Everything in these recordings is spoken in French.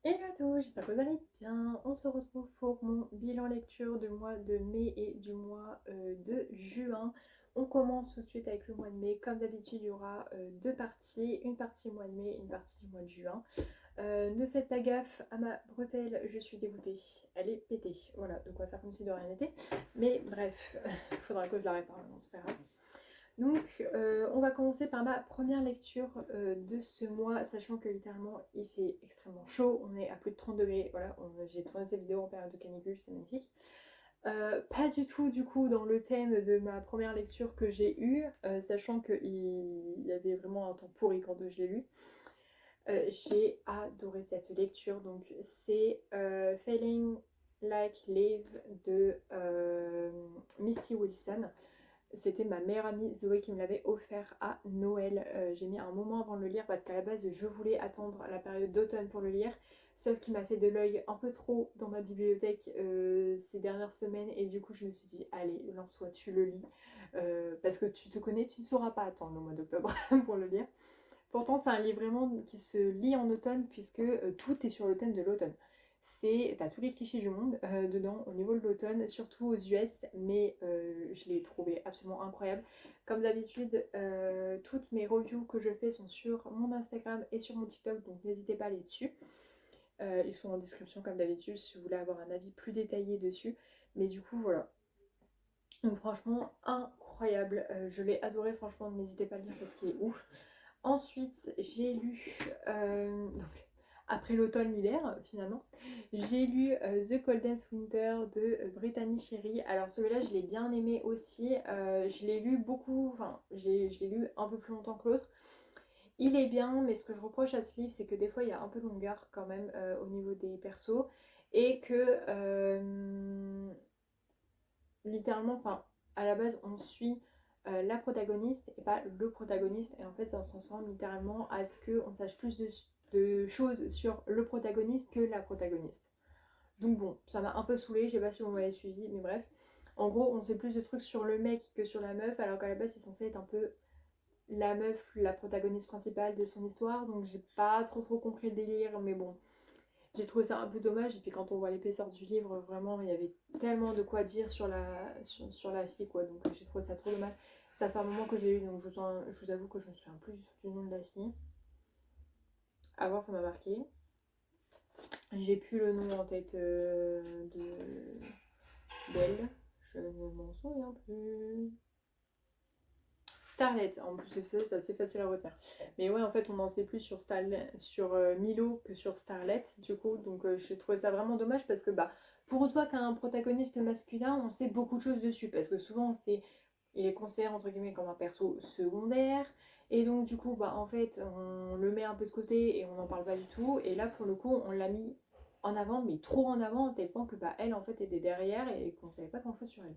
Hello à tous, j'espère que vous allez bien. On se retrouve pour mon bilan lecture du mois de mai et du mois de juin. On commence tout de suite avec le mois de mai. Comme d'habitude, il y aura deux parties. Une partie mois de mai, une partie du mois de juin. Ne faites pas gaffe à ma bretelle, je suis dégoûtée. Elle est pétée. Voilà, donc on va faire comme si de rien n'était. Mais bref, il faudra que je la répare, non, c'est pas grave. Donc, on va commencer par ma première lecture de ce mois, sachant que littéralement il fait extrêmement chaud, on est à plus de 30 degrés, voilà, j'ai tourné cette vidéo en période de canicule, c'est magnifique. Pas du tout du coup dans le thème de ma première lecture que j'ai eue, sachant qu'il y avait vraiment un temps pourri quand je l'ai lu. J'ai adoré cette lecture, donc c'est Feeling Like Live de Misty Wilson. C'était ma meilleure amie Zoé qui me l'avait offert à Noël. J'ai mis un moment avant de le lire parce qu'à la base je voulais attendre la période d'automne pour le lire. Sauf qu'il m'a fait de l'œil un peu trop dans ma bibliothèque ces dernières semaines et du coup je me suis dit allez lance-toi tu le lis. Parce que tu te connais, tu ne sauras pas attendre le mois d'octobre pour le lire. Pourtant c'est un livre vraiment qui se lit en automne puisque tout est sur le thème de l'automne. T'as tous les clichés du monde dedans au niveau de l'automne, surtout aux US, mais je l'ai trouvé absolument incroyable. Comme d'habitude, toutes mes reviews que je fais sont sur mon Instagram et sur mon TikTok, donc n'hésitez pas à aller dessus. Ils sont en description comme d'habitude si vous voulez avoir un avis plus détaillé dessus. Mais du coup, voilà. Donc franchement, incroyable. Je l'ai adoré, franchement, n'hésitez pas à le lire parce qu'il est ouf. Ensuite, j'ai lu, donc, après l'automne, l'hiver, finalement, j'ai lu The Coldest Winter de Brittany Sherry. Alors celui-là, je l'ai bien aimé aussi. Je l'ai lu beaucoup, enfin, je l'ai lu un peu plus longtemps que l'autre. Il est bien, mais ce que je reproche à ce livre, c'est que des fois, il y a un peu de longueur quand même au niveau des persos. Et que, littéralement, enfin, à la base, on suit la protagoniste et pas le protagoniste. Et en fait, ça se transforme littéralement à ce qu'on sache plus de choses sur le protagoniste que la protagoniste. Donc bon, ça m'a un peu saoulée, je sais pas si vous m'avez suivi, mais bref. En gros, on sait plus de trucs sur le mec que sur la meuf, alors qu'à la base, c'est censé être un peu la meuf, la protagoniste principale de son histoire. Donc j'ai pas trop compris le délire, mais bon, j'ai trouvé ça un peu dommage. Et puis quand on voit l'épaisseur du livre, vraiment, il y avait tellement de quoi dire sur la fille, quoi. Donc j'ai trouvé ça trop dommage. Ça fait un moment que je l'ai eu, donc je vous avoue que je me souviens plus du nom de la fille. À voir, ça m'a marqué. J'ai plus le nom en tête d'elle. Je ne m'en souviens plus. Starlet, en plus de ça, c'est assez facile à retenir. Mais ouais, en fait, on en sait plus sur, sur Milo que sur Starlet, du coup. Donc j'ai trouvé ça vraiment dommage parce que bah, pour une fois qu'un protagoniste masculin, on sait beaucoup de choses dessus. Parce que souvent, il est considéré entre guillemets comme un perso secondaire. Et donc du coup, bah, en fait, on le met un peu de côté et on n'en parle pas du tout. Et là, pour le coup, on l'a mis en avant, mais trop en avant, à tel point que bah, elle, en fait, était derrière et qu'on ne savait pas grand-chose sur elle.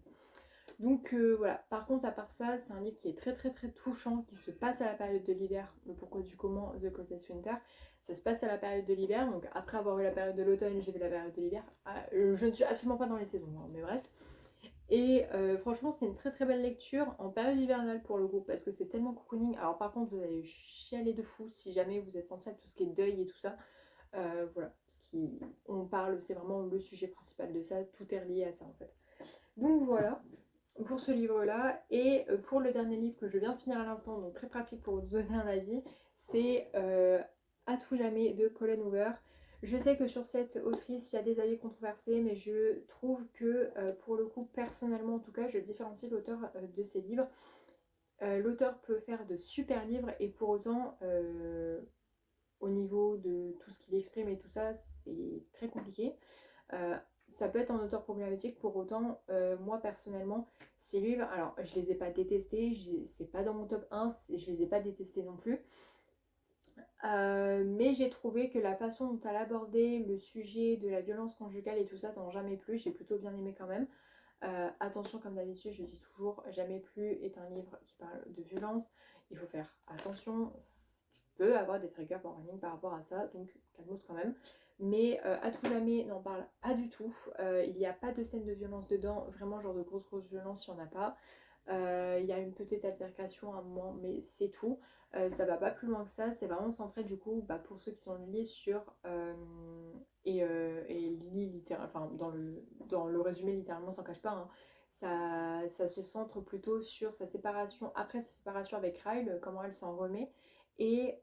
Donc voilà, par contre à part ça, c'est un livre qui est très touchant, qui se passe à la période de l'hiver, le pourquoi du comment The Coldest Winter, ça se passe à la période de l'hiver, donc après avoir eu la période de l'automne, j'ai vu la période de l'hiver, je ne suis absolument pas dans les saisons, hein, mais bref. Et franchement c'est une très belle lecture en période hivernale pour le coup, parce que c'est tellement cocooning, alors par contre vous allez chialer de fou si jamais vous êtes sensible à tout ce qui est deuil et tout ça, voilà, on parle, c'est vraiment le sujet principal de ça, tout est relié à ça en fait. Donc voilà pour ce livre-là. Et pour le dernier livre que je viens de finir à l'instant, donc très pratique pour vous donner un avis, c'est À tout jamais de Colleen Hoover. Je sais que sur cette autrice, il y a des avis controversés, mais je trouve que pour le coup, personnellement en tout cas, je différencie l'auteur de ses livres. L'auteur peut faire de super livres et pour autant, au niveau de tout ce qu'il exprime et tout ça, c'est très compliqué. Euh, Ça peut être un auteur problématique, pour autant, moi personnellement, ces livres, alors je les ai pas détestés, c'est pas dans mon top 1, je les ai pas détestés non plus. Mais j'ai trouvé que la façon dont elle abordait le sujet de la violence conjugale et tout ça, dans Jamais plus, j'ai plutôt bien aimé quand même. Attention, comme d'habitude, je dis toujours, Jamais plus est un livre qui parle de violence. Il faut faire attention, tu peux avoir des triggers warnings par rapport à ça, donc calme quand même. Mais À tout jamais n'en parle pas du tout. Il n'y a pas de scène de violence dedans, vraiment genre de grosse violence, il n'y en a pas. Il y a une petite altercation à un moment, mais c'est tout. Ça va pas plus loin que ça, c'est vraiment centré du coup, bah, pour ceux qui sont liés sur enfin dans le résumé littéralement, s'en cache pas, hein, ça se centre plutôt sur sa séparation, après sa séparation avec Ryle, comment elle s'en remet, et,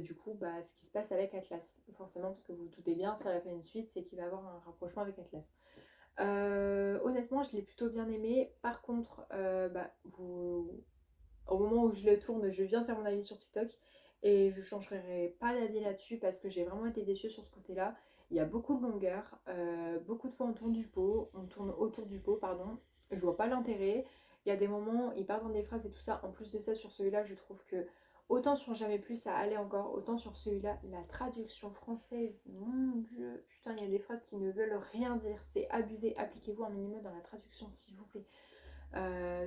du coup, bah, ce qui se passe avec Atlas. Forcément, parce que vous vous doutez bien, si elle a fait une suite, c'est qu'il va avoir un rapprochement avec Atlas. Honnêtement, je l'ai plutôt bien aimé. Par contre, bah, au moment où je le tourne, je viens de faire mon avis sur TikTok et je ne changerai pas d'avis là-dessus parce que j'ai vraiment été déçue sur ce côté-là. Il y a beaucoup de longueur, beaucoup de fois on tourne autour du pot, pardon. Je vois pas l'intérêt. Il y a des moments, il part dans des phrases et tout ça. En plus de ça, sur celui-là, je trouve que autant sur Jamais plus ça allait encore, autant sur celui-là, la traduction française, mon Dieu, putain, il y a des phrases qui ne veulent rien dire. C'est abusé. Appliquez-vous un minimum dans la traduction, s'il vous plaît.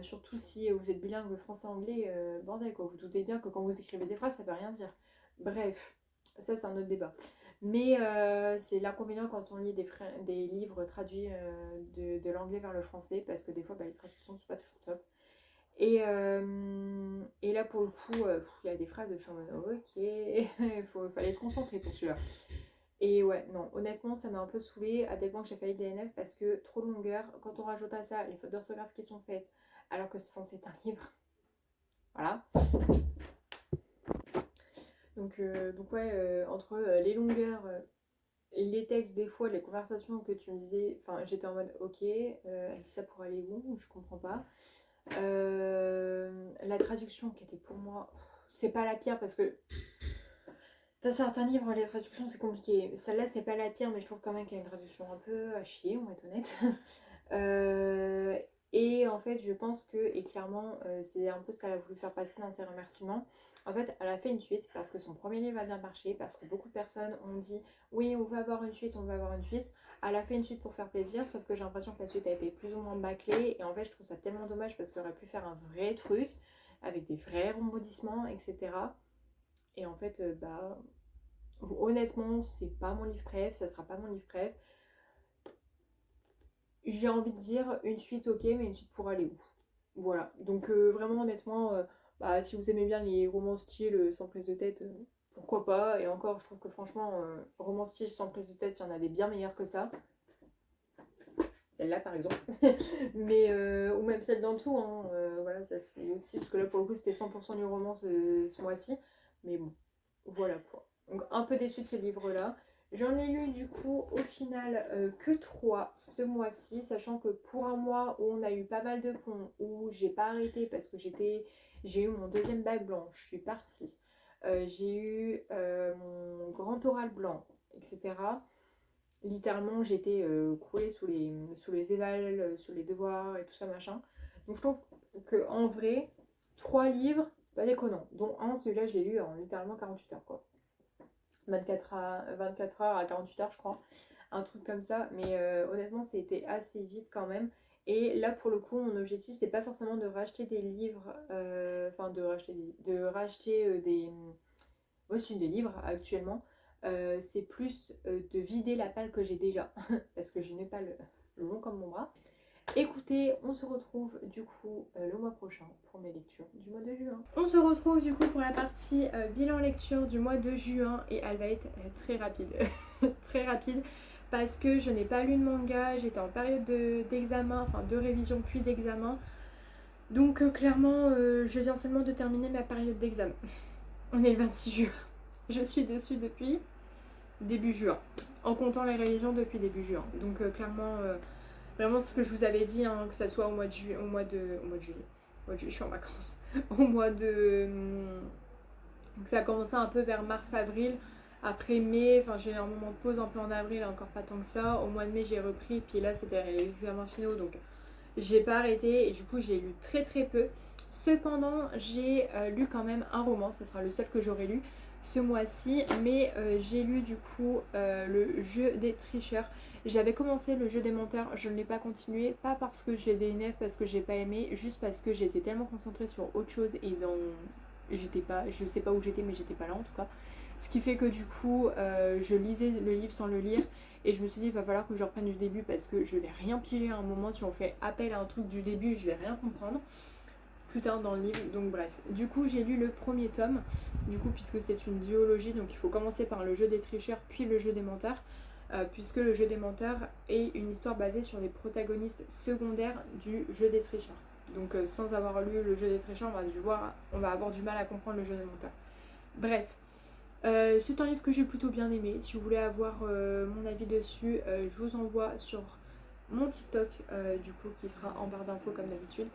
Surtout si vous êtes bilingue français-anglais, bordel quoi, vous doutez bien que quand vous écrivez des phrases, ça veut rien dire. Bref, ça c'est un autre débat. Mais c'est l'inconvénient quand on lit des livres traduits de l'anglais vers le français, parce que des fois bah, les traductions ne sont pas toujours top. Et là pour le coup, il y a des phrases de je suis en mode ok, il fallait être concentré pour celui-là. Et ouais, non, honnêtement, ça m'a un peu saoulée à tel point que j'ai failli DNF parce que trop de longueur. Quand on rajoute à ça les fautes d'orthographe qui sont faites, alors que c'est censé être un livre. Voilà. Donc ouais, entre les longueurs et les textes, des fois, les conversations que tu me disais, enfin, j'étais en mode ok, elle dit ça pour aller où? Je comprends pas. La traduction qui était pour moi, c'est pas la pire parce que t'as certains livres, les traductions c'est compliqué. Celle-là c'est pas la pire, mais je trouve quand même qu'il y a une traduction un peu à chier, on va être honnête. Et en fait, je pense que, et clairement, c'est un peu ce qu'elle a voulu faire passer dans ses remerciements. En fait, elle a fait une suite parce que son premier livre a bien marché, parce que beaucoup de personnes ont dit oui, on va avoir une suite, on va avoir une suite. Elle a fait une suite pour faire plaisir, sauf que j'ai l'impression que la suite a été plus ou moins bâclée. Et en fait, je trouve ça tellement dommage parce qu'elle aurait pu faire un vrai truc avec des vrais rebondissements, etc. Et en fait, bah, honnêtement, c'est pas mon livre préf, ça sera pas mon livre préf. J'ai envie de dire une suite ok, mais une suite pour aller où? Voilà, donc vraiment honnêtement, bah, si vous aimez bien les romans style sans prise de tête, pourquoi pas. Et encore, je trouve que franchement, romans style sans prise de tête, il y en a des bien meilleurs que ça. Celle-là par exemple. Mais, ou même celle dans tout, hein, voilà, ça c'est aussi, parce que là pour le coup c'était 100% du roman ce mois-ci. Mais bon, voilà quoi. Donc un peu déçue de ce livre-là. J'en ai lu du coup au final que 3 ce mois-ci, sachant que pour un mois où on a eu pas mal de ponts, où j'ai pas arrêté parce que j'ai eu mon deuxième bac blanc, je suis partie. J'ai eu mon grand oral blanc, etc. Littéralement j'étais coulée sous les évals, sous les devoirs et tout ça machin. Donc je trouve que en vrai, 3 livres, pas déconnant. Dont un, celui-là je l'ai lu en littéralement 48 heures quoi. 24 heures à 48 heures je crois, un truc comme ça, mais honnêtement c'était assez vite quand même. Et là pour le coup mon objectif c'est pas forcément de racheter des livres, enfin de racheter des aussi des livres actuellement. C'est plus de vider la palle que j'ai déjà parce que je n'ai pas le long comme mon bras. Écoutez, on se retrouve du coup le mois prochain pour mes lectures du mois de juin. On se retrouve du coup pour la partie bilan lecture du mois de juin et elle va être très rapide. Très rapide parce que je n'ai pas lu de manga, j'étais en période d'examen, enfin de révision puis d'examen. Donc clairement, je viens seulement de terminer ma période d'examen. On est le 26 juin. Je suis dessus depuis début juin, en comptant les révisions depuis début juin. Donc clairement... Vraiment ce que je vous avais dit, hein, que ça soit au mois de juillet, je suis en vacances, au mois de... que ça a commencé un peu vers mars-avril, après mai, enfin j'ai eu un moment de pause un peu en avril, encore pas tant que ça, au mois de mai j'ai repris, puis là c'était les examens finaux, donc j'ai pas arrêté, et du coup j'ai lu très très peu. Cependant j'ai lu quand même un roman, ce sera le seul que j'aurai lu ce mois-ci, mais j'ai lu du coup le jeu des tricheurs. J'avais commencé le jeu des menteurs, je ne l'ai pas continué, pas parce que je l'ai DNF, parce que j'ai pas aimé, juste parce que j'étais tellement concentrée sur autre chose et dans... j'étais pas, je sais pas où j'étais mais j'étais pas là en tout cas. Ce qui fait que du coup je lisais le livre sans le lire et je me suis dit il va falloir que je reprenne du début parce que je vais rien piger à un moment, si on fait appel à un truc du début je vais rien comprendre plus tard dans le livre, donc bref. Du coup j'ai lu le premier tome, du coup puisque c'est une duologie donc il faut commencer par le jeu des tricheurs puis le jeu des menteurs. puisque le jeu des menteurs est une histoire basée sur les protagonistes secondaires du jeu des tricheurs. Donc sans avoir lu le jeu des tricheurs, on va avoir du mal à comprendre le jeu des menteurs. Bref, c'est un livre que j'ai plutôt bien aimé. Si vous voulez avoir mon avis dessus, je vous envoie sur mon TikTok, du coup, qui sera en barre d'infos comme d'habitude.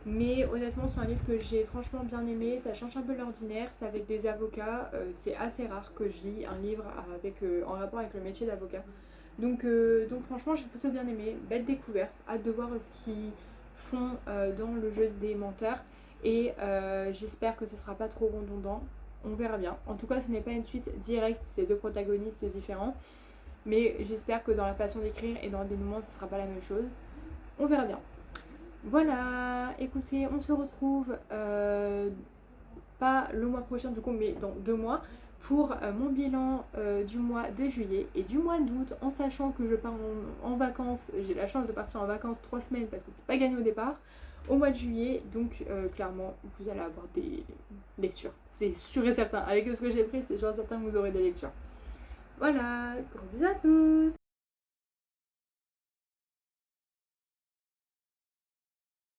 Mais honnêtement, c'est un livre que j'ai franchement bien aimé. Ça change un peu de l'ordinaire, c'est avec des avocats. C'est assez rare que je lis un livre en rapport avec le métier d'avocat. Donc franchement, j'ai plutôt bien aimé. Belle découverte. Hâte de voir ce qu'ils font dans le jeu des menteurs. Et j'espère que ce sera pas trop redondant. On verra bien. En tout cas, ce n'est pas une suite directe, c'est deux protagonistes différents. Mais j'espère que dans la façon d'écrire et dans le dénouement, ce ne sera pas la même chose. On verra bien. Voilà, écoutez, on se retrouve pas le mois prochain du coup, mais dans 2 mois pour mon bilan du mois de juillet et du mois d'août, en sachant que je pars en vacances. J'ai la chance de partir en vacances 3 semaines parce que c'était pas gagné au départ. Au mois de juillet, donc clairement, vous allez avoir des lectures. C'est sûr et certain. Avec ce que j'ai pris, c'est sûr et certain que vous aurez des lectures. Voilà, gros bisous à tous!